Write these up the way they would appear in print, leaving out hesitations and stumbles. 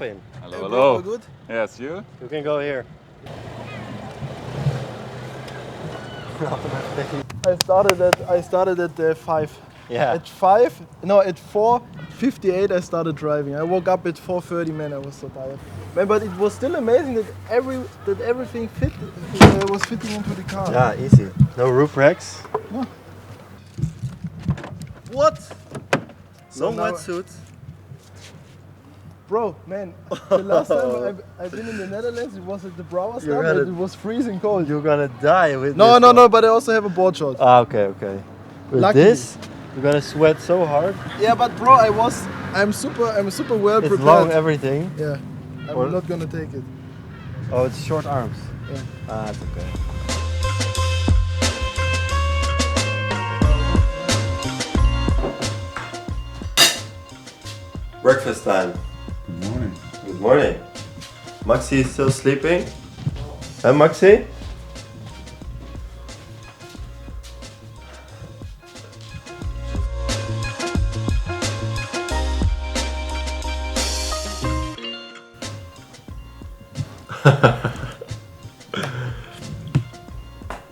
in. Hello, hello. Good? Yes, you? You can go here. I started at 5. Yeah. At 4:58 I started driving. I woke up at 4:30, man, I was so tired. Man, but it was still amazing that everything was fitting into the car. Yeah, easy. No roof racks. No. What? So Long now- wetsuit. Bro, man, the last time I've been in the Netherlands, it was at the Brouwersdam and it was freezing cold. You're gonna die with No, this no, one. no, but I also have a board short. Ah, okay, okay. With Lucky. this, you're gonna sweat so hard. Yeah, but bro, I'm super well It's prepared. long everything. Yeah, I'm not gonna take it. Oh, it's short arms. Yeah. Ah, it's okay. Breakfast time. Good morning. Good morning. Maxi is still sleeping. Huh, Maxi?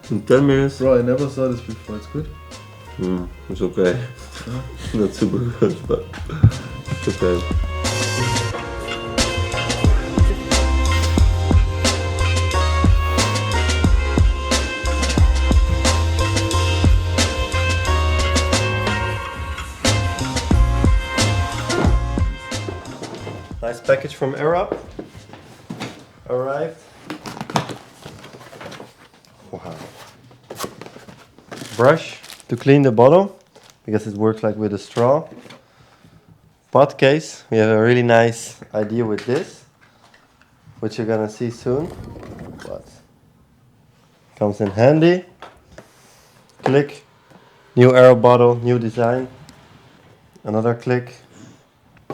In 10 minutes. Bro, I never saw this before. It's good. It's okay. Not super good, but it's okay. Nice package from Arab. Arrived. Wow. Brush to clean the bottle because it works like with a straw. Pot case. We have a really nice idea with this, which you're gonna see soon. But comes in handy. Click. New Arab bottle, new design. Another click.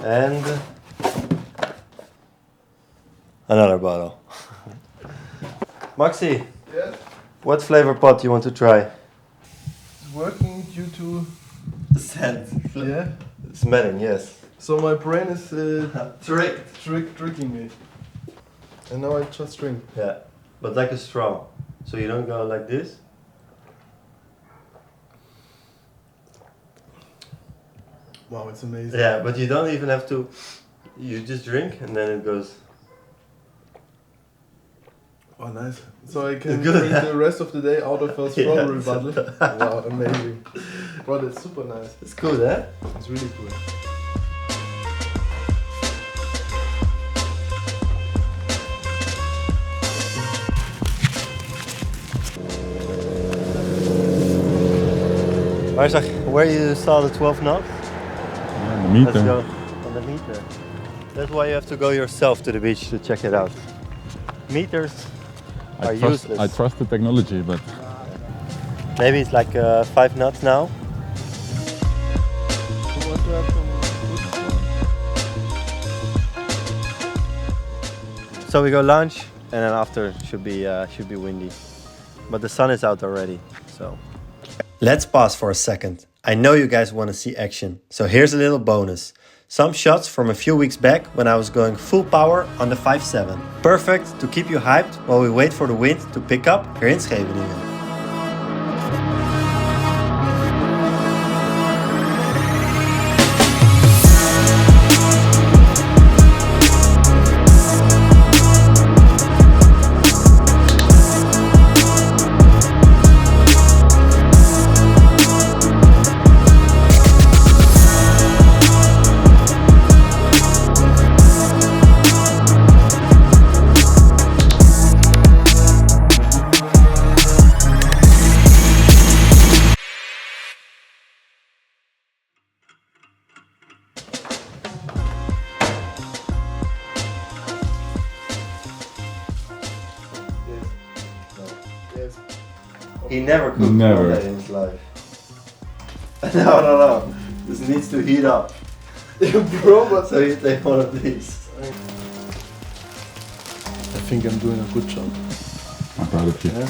And another bottle. Maxi, Yeah. what flavor pot you want to try? It's working due to Scent. yeah. Smelling, yes. So my brain is Tricked. tricking me. And now I just drink. Yeah, but like a straw. So you don't go like this. Wow, it's amazing. Yeah, but you don't even have to. You just drink and then it goes. Oh, nice. So I can Good. drink the rest of the day out of a strawberry Yeah. bottle. Wow, amazing. Bro, that's super nice. It's good, eh? It's really cool. Isaac, where you saw the 12 knots? Yeah, the meter. Let's go on the meter. That's why you have to go yourself to the beach to check it out. Meters are useless. I trust the technology, but Maybe it's like 5 knots now. You want to have some good? So we go lunch and then after should be windy. But the sun is out already, so. Let's pause for a second. I know you guys want to see action, so here's a little bonus. Some shots from a few weeks back when I was going full power on the 5.7. Perfect to keep you hyped while we wait for the wind to pick up here in Scheveningen. Yes. He never cooked Never. that in his life. No. This needs to heat up. Bro, but So you take one of these. I think I'm doing a good job. I'm proud of you. Yeah?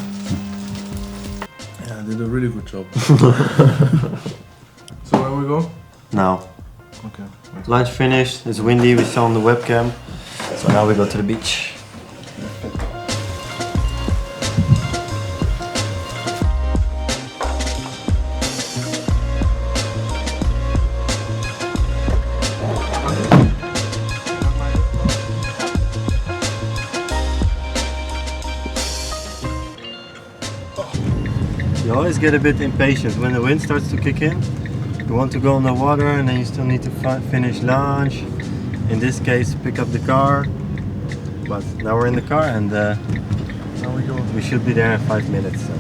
Yeah, I did a really good job. So where we go? Now, Okay. lunch finished. It's windy. We saw on the webcam. So now we go to the beach. You always get a bit impatient when the wind starts to kick in. You want to go on the water and then you still need to finish lunch. In this case, pick up the car. But now we're in the car and now we should be there in 5 minutes. So.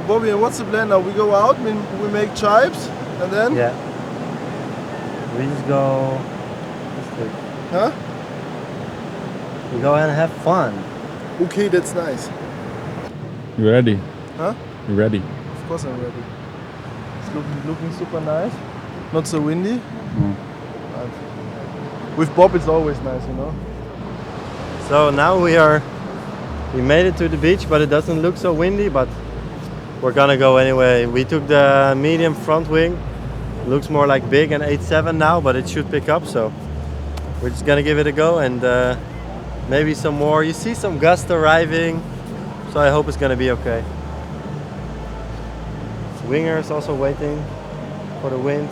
Bobby, what's the plan now? We go out, we make chives, and then? Yeah. We just go. Huh? We go and have fun. Okay, that's nice. You ready? Huh? You ready? Of course I'm ready. It's looking super nice. Not so windy. But with Bob it's always nice, you know. So now we made it to the beach, but it doesn't look so windy, but we're gonna go anyway. We took the medium front wing. Looks more like big and 8.7 now, but it should pick up, so we're just gonna give it a go and maybe some more. You see some gusts arriving, so I hope it's gonna be okay. Winger is also waiting for the wind.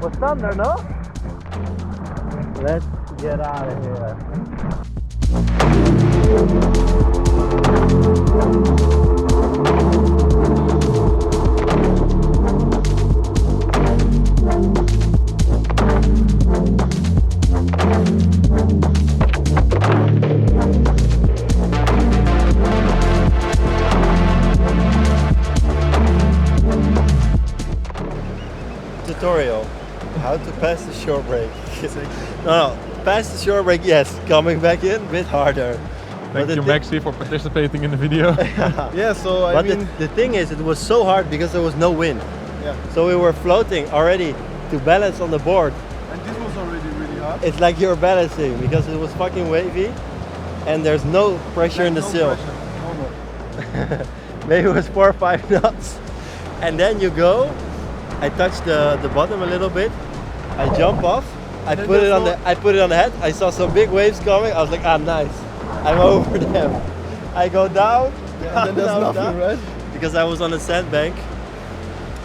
Was thunder, no? Let's get out of here. Tutorial. How to pass the Shorebreak. No, pass the Shorebreak, yes. Coming back in, a bit harder. Thank you, Maxi, for participating in the video. Yeah, so I but mean... the thing is, it was so hard because there was no wind. Yeah. So we were floating already to balance on the board. And this was already really hard. It's like you're balancing because it was fucking wavy and there's no pressure in the sail. Maybe it was 4 or 5 knots. And then you go, I touch the bottom a little bit, I jump off, I put it on the head, I saw some big waves coming, I was like, ah, nice, I'm over them. I go down, Yeah, and then there's down, nothing, down, right? because I was on a sandbank,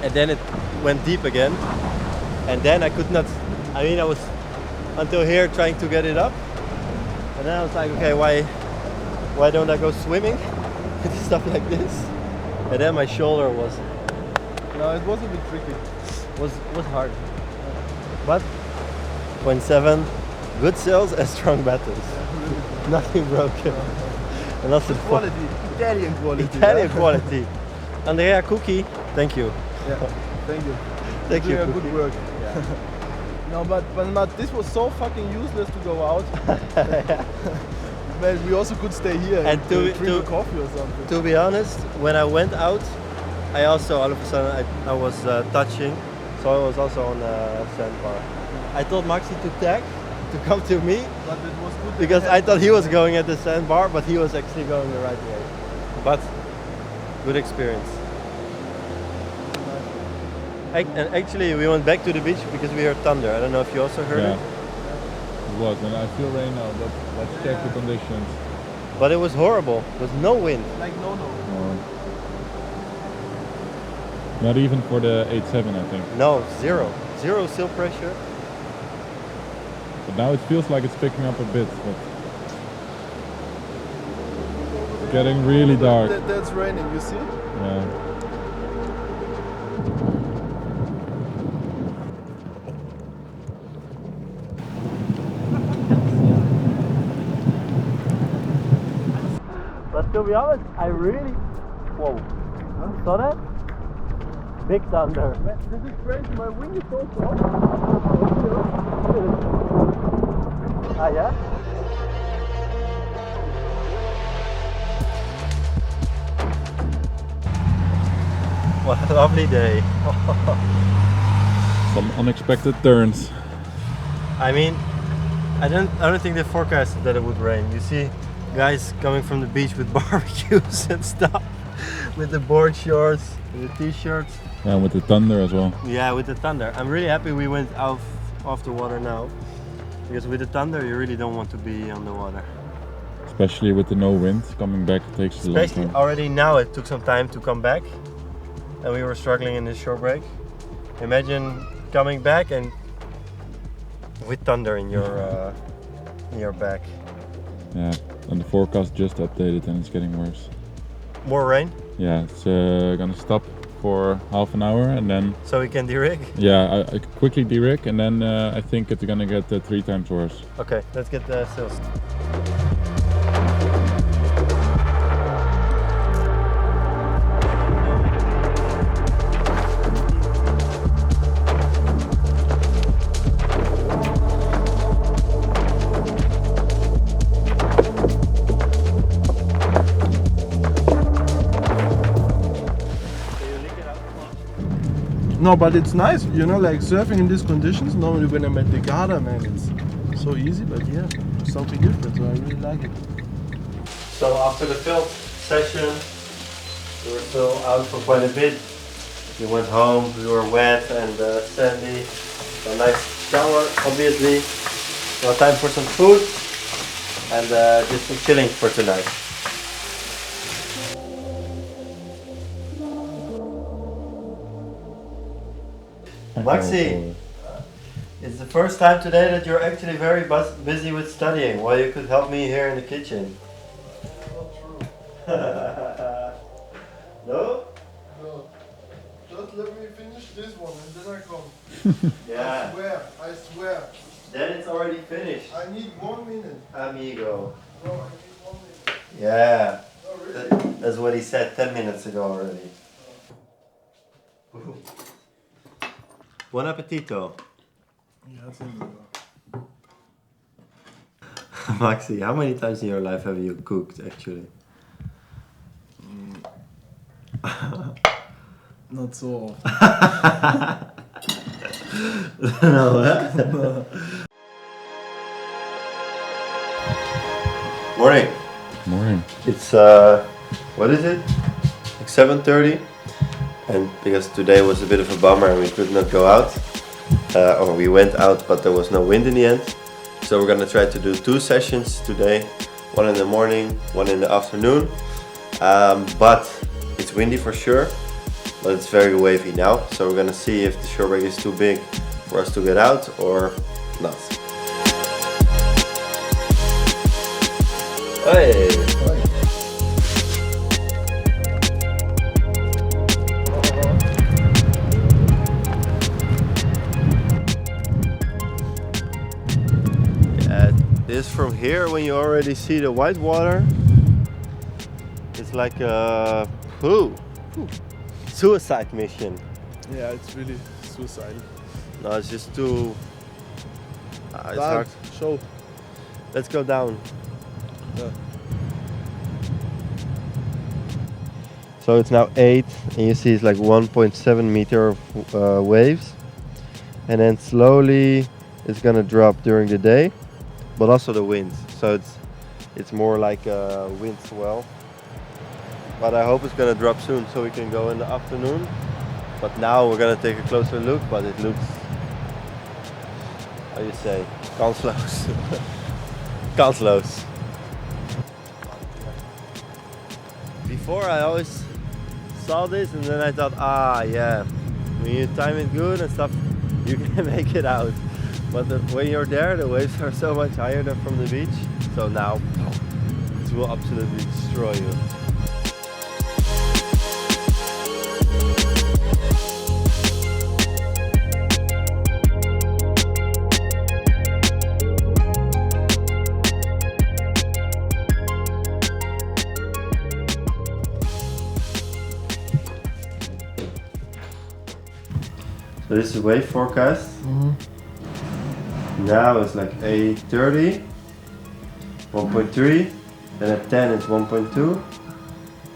and then it went deep again, and then I could not, I mean, I was until here trying to get it up, and then I was like, okay, why don't I go swimming? Stuff like this, and then my shoulder was No, it was a bit tricky. was hard, but 0.7 good sails and strong battles. Nothing broken. And that's the Quality, Italian quality. Italian yeah. quality. Andrea Cookie, thank you. Yeah, thank you. Thank you. You're doing a Cookie. good work. No, but this was so fucking useless to go out. Man, we also could stay here And and drink a coffee or something. To be honest, when I went out, I also all of a sudden I was touching, so I was also on a sandbar. I told Maxi to tag, to come to me, But it was good because I thought he was going at the sandbar, but he was actually going the right way. But Good experience. And actually, we went back to the beach because we heard thunder. I don't know if you also heard it. It was, and I feel rain now, but let's check the conditions. But it was horrible. There was no wind. Like no. Not even for the 8.7, I think. No, zero. Zero seal pressure. But now it feels like it's picking up a bit. But it's getting really dark. That's raining, you see? Yeah. But to be honest, I really... Whoa. Huh? Saw that? Big thunder. This is crazy, my wing is so soft. Ah, yeah? What a lovely day. Some unexpected turns. I mean, I don't think they forecasted that it would rain. You see guys coming from the beach with barbecues and stuff, with the board shorts, with the t-shirts. Yeah, with the thunder as well. Yeah, with the thunder. I'm really happy we went off the water now, because with the thunder you really don't want to be on the water. Especially with the no wind, coming back takes a long Especially time. already now it took some time to come back, and we were struggling in this Shorebreak. Imagine coming back and with thunder in your back. Yeah, and the forecast just updated and it's getting worse. More rain, Yeah, it's gonna stop for half an hour and then so we can de-rig. yeah, I quickly de-rig and then I think it's gonna get 3 times worse. Okay, let's get the sails. No, but it's nice, you know, like surfing in these conditions. Normally when I'm at the Garda, man, it's so easy, but yeah, something different, so I really like it. So after the field session, we were still out for quite a bit. We went home, we were wet and sandy. A nice shower, obviously. Now time for some food and just some chilling for tonight. Maxi, it's the first time today that you're actually very busy with studying, while you could help me here in the kitchen. Not true. No? No. Just let me finish this one and then I come. Yeah. I swear. Then it's already finished. I need 1 minute. Amigo. No, I need 1 minute. Yeah. No, really? That's what he said 10 minutes ago already. Buon appetito. Yeah, thank you. Maxi, how many times in your life have you cooked actually? Not so often. No, huh? Morning. Morning. It's what is it? Like 7:30, and because today was a bit of a bummer and we could not go out, or we went out but there was no wind in the end. So we're gonna try to do 2 sessions today, one in the morning, one in the afternoon. But it's windy for sure, but it's very wavy now. So we're gonna see if the Shorebreak is too big for us to get out or not. Hey. This from here, when you already see the white water, it's like a suicide mission. Yeah, it's really suicidal. No, it's just too. It's Down, hard. show. Let's go down. Yeah. So it's now 8, and you see it's like 1.7 meter waves, and then slowly it's gonna drop during the day, but also the winds. So it's more like a wind swell. but I hope it's gonna drop soon so we can go in the afternoon. But now we're gonna take a closer look, but it looks, how you say, kansloos. Kansloos. Before I always saw this and then I thought, yeah, when you time it good and stuff, you can make it out. But when you're there, the waves are so much higher than from the beach. So now, it will absolutely destroy you. So this is the wave forecast. Now it's like 8:30, 1.3, then at 10 it's 1.2,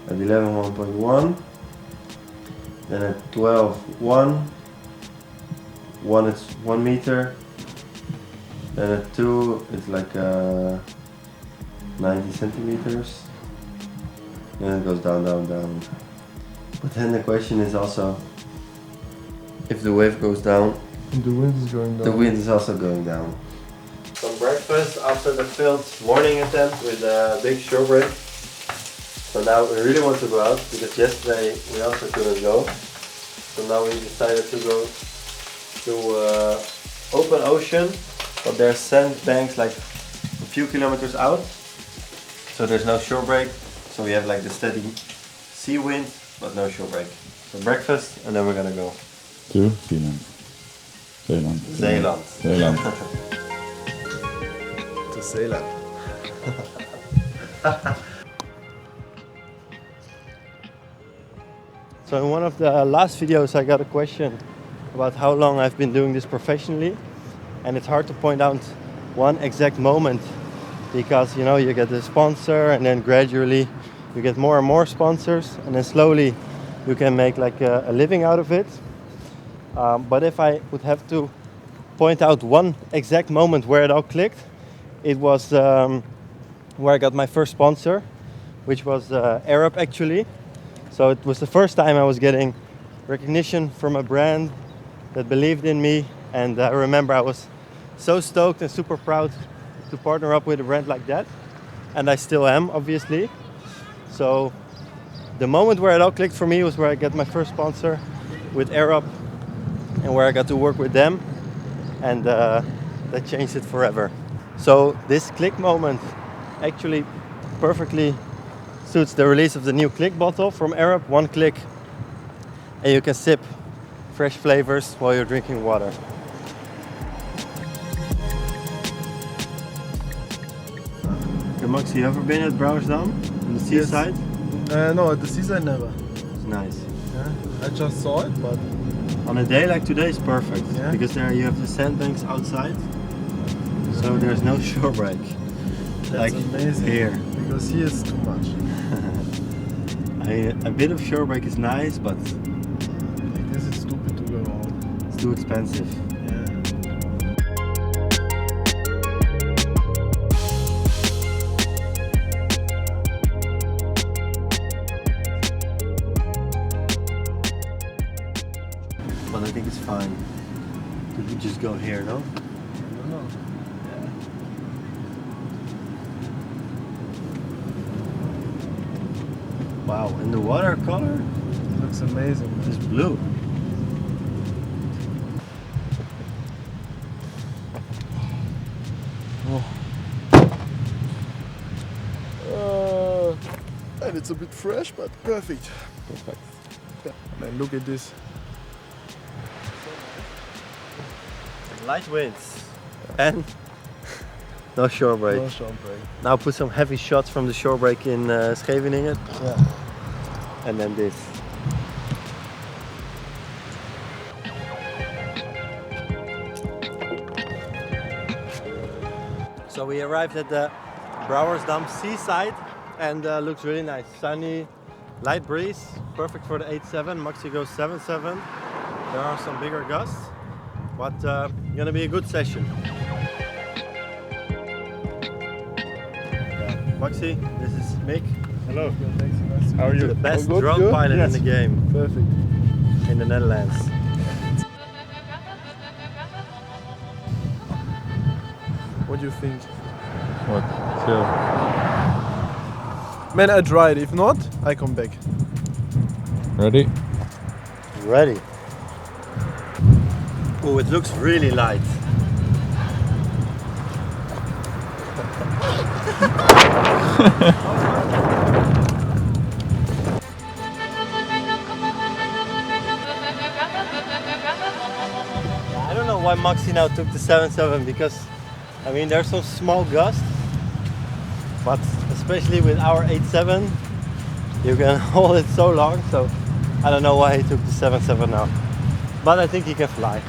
at 11 1.1, then at 12 1, 1 is 1 meter, then at 2 it's like 90 centimeters, then it goes down, down, down. But then the question is also, if the wave goes down, And the wind is going down. the wind is also going down. Some breakfast after the filled morning attempt with a big Shorebreak. So now we really want to go out because yesterday we also couldn't go. So now we decided to go to open ocean, but there's sandbanks like a few kilometers out. So there's no Shorebreak. So we have like the steady sea wind, but no Shorebreak. So breakfast and then we're gonna go. To Zeeland. Zeeland. Zeeland. Zeeland. To Zeeland. So in one of the last videos I got a question about how long I've been doing this professionally, and it's hard to point out one exact moment because you get the sponsor and then gradually you get more and more sponsors and then slowly you can make like a living out of it. But if I would have to point out one exact moment where it all clicked, it was where I got my first sponsor, which was Arab actually. So it was the first time I was getting recognition from a brand that believed in me, and I remember I was so stoked and super proud to partner up with a brand like that, and I still am obviously. So the moment where it all clicked for me was where I got my first sponsor with Arab and where I got to work with them, and that changed it forever. So this click moment actually perfectly suits the release of the new click bottle from Arab. One click and you can sip fresh flavors while you're drinking water. Hey Maxi, you ever been at Brouwersdam on the seaside? No, at the seaside never. It's nice. Yeah, I just saw it, but On a day like today is perfect, Yeah. because there you have the sandbanks outside, so there's no Shorebreak. that's Like amazing. here. Because here is too much. A bit of Shorebreak is nice, but Like this is stupid to go out. it's too expensive. Yeah. But I think it's fine. We could just go here, no? I don't know. Wow, and the water color Looks amazing. is blue. And it's a bit fresh, but perfect. Perfect. Man, look at this. Light winds. And no Shorebreak. No Shorebreak. Now put some heavy shots from the Shorebreak in Scheveningen. Yeah. And then this. So we arrived at the Brouwersdam seaside and looks really nice. Sunny, light breeze, perfect for the 8.7. Maxi goes 7.7. There are some bigger gusts, but gonna be a good session. Yeah. Maxi, this is Mick. Hello. Thanks. Nice to How are meet you? The best All good? drone You? pilot Yes. in the game, Perfect. in the Netherlands. What do you think? What? Chill. Man, I tried. If not, I come back. Ready? Ready. Oh, it looks really light. I don't know why Maxi now took the 7.7 because, I mean, there's some small gusts, but especially with our 8.7, you can hold it so long. So I don't know why he took the 7.7 now, but I think he can fly.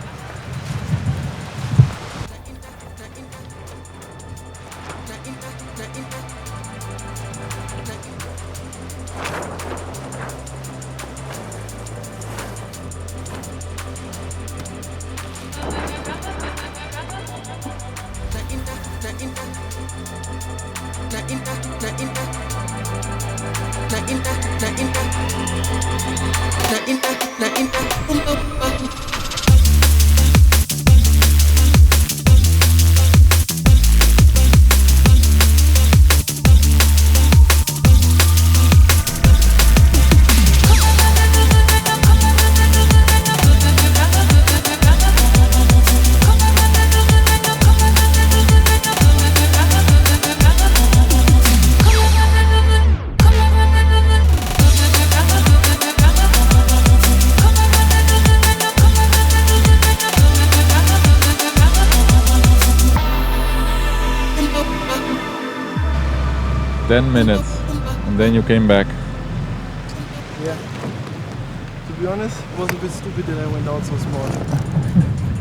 Ten minutes, and then you came back. Yeah. To be honest, it was a bit stupid that I went out so small.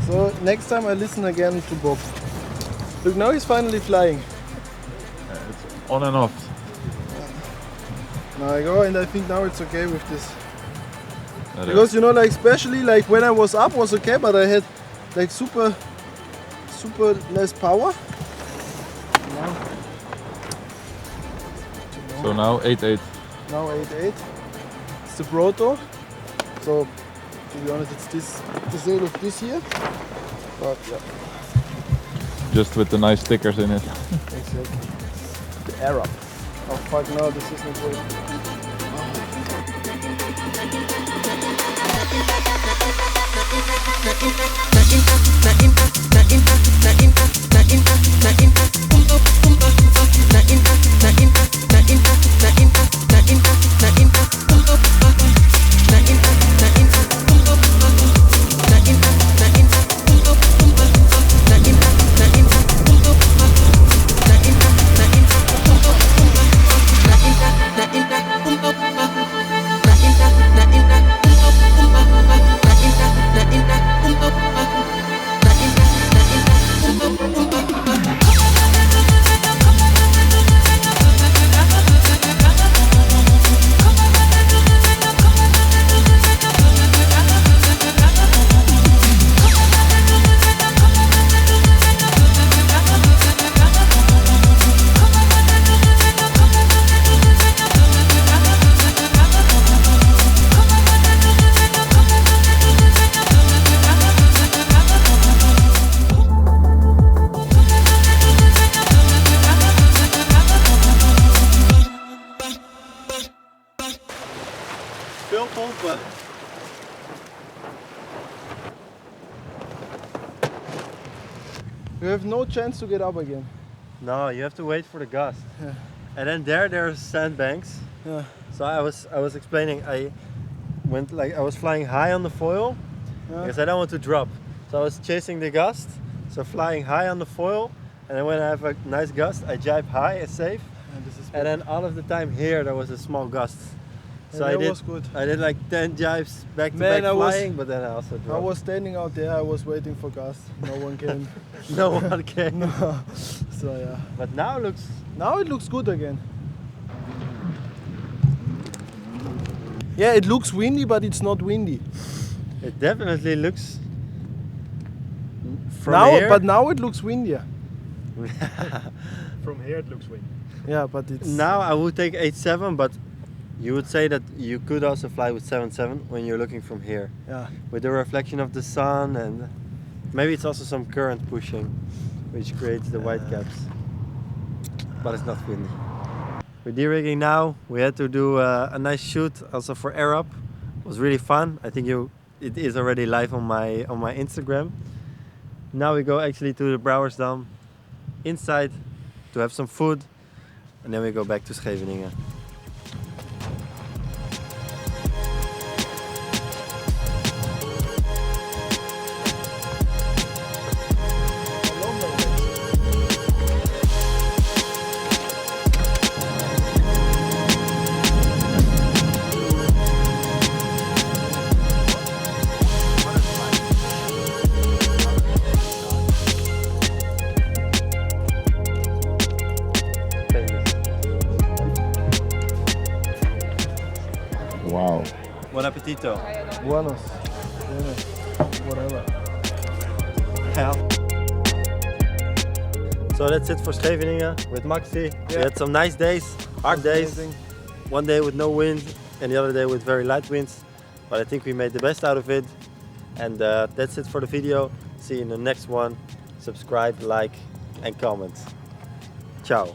So next time I listen again to Bob. Look, now he's finally flying. It's on and off. Now I go, and I think now it's okay with this. Because you know, like especially like when I was up was okay, but I had like super less power. So now 8.8. Now 8.8. It's the Proto. So to be honest, it's this the same of this here. But yeah, Just with the nice stickers in it. exactly. The Arab. Oh fuck, no, this is not working. But you have no chance to get up again. no, you have to wait for the gust. Yeah. And then there's sandbanks. Yeah. So I was explaining, I was flying high on the foil because I don't want to drop. So I was chasing the gust, so flying high on the foil, and then when I have a nice gust, I jibe high and safe. And then all of the time here there was a small gust. So that was good. I did like 10 jibes back to Man, back flying, but then I also dropped. I was standing out there, I was waiting for gust. No one came. No one came. No. So yeah. But now it looks good again. Yeah, it looks windy, but it's not windy. It definitely looks from Now, here. but now it looks windier. From here it looks windy. Yeah, but it's Now I would take 8.7, but you would say that you could also fly with 7.7 when you're looking from here. yeah. With the reflection of the sun, and maybe it's also some current pushing, which creates the white caps. But it's not windy. We're de-rigging now. We had to do a nice shoot also for Arab. It was really fun. I think it is already live on my Instagram. Now we go actually to the Brouwersdam inside to have some food, and then we go back to Scheveningen. Wow. Buon appetito. Buenos. Buenos. Whatever. Yeah. So that's it for Scheveningen with Maxi. We had some nice days, hard days. Amazing. One day with no wind and the other day with very light winds. But I think we made the best out of it. And that's it for the video. See you in the next one. Subscribe, like and comment. Ciao.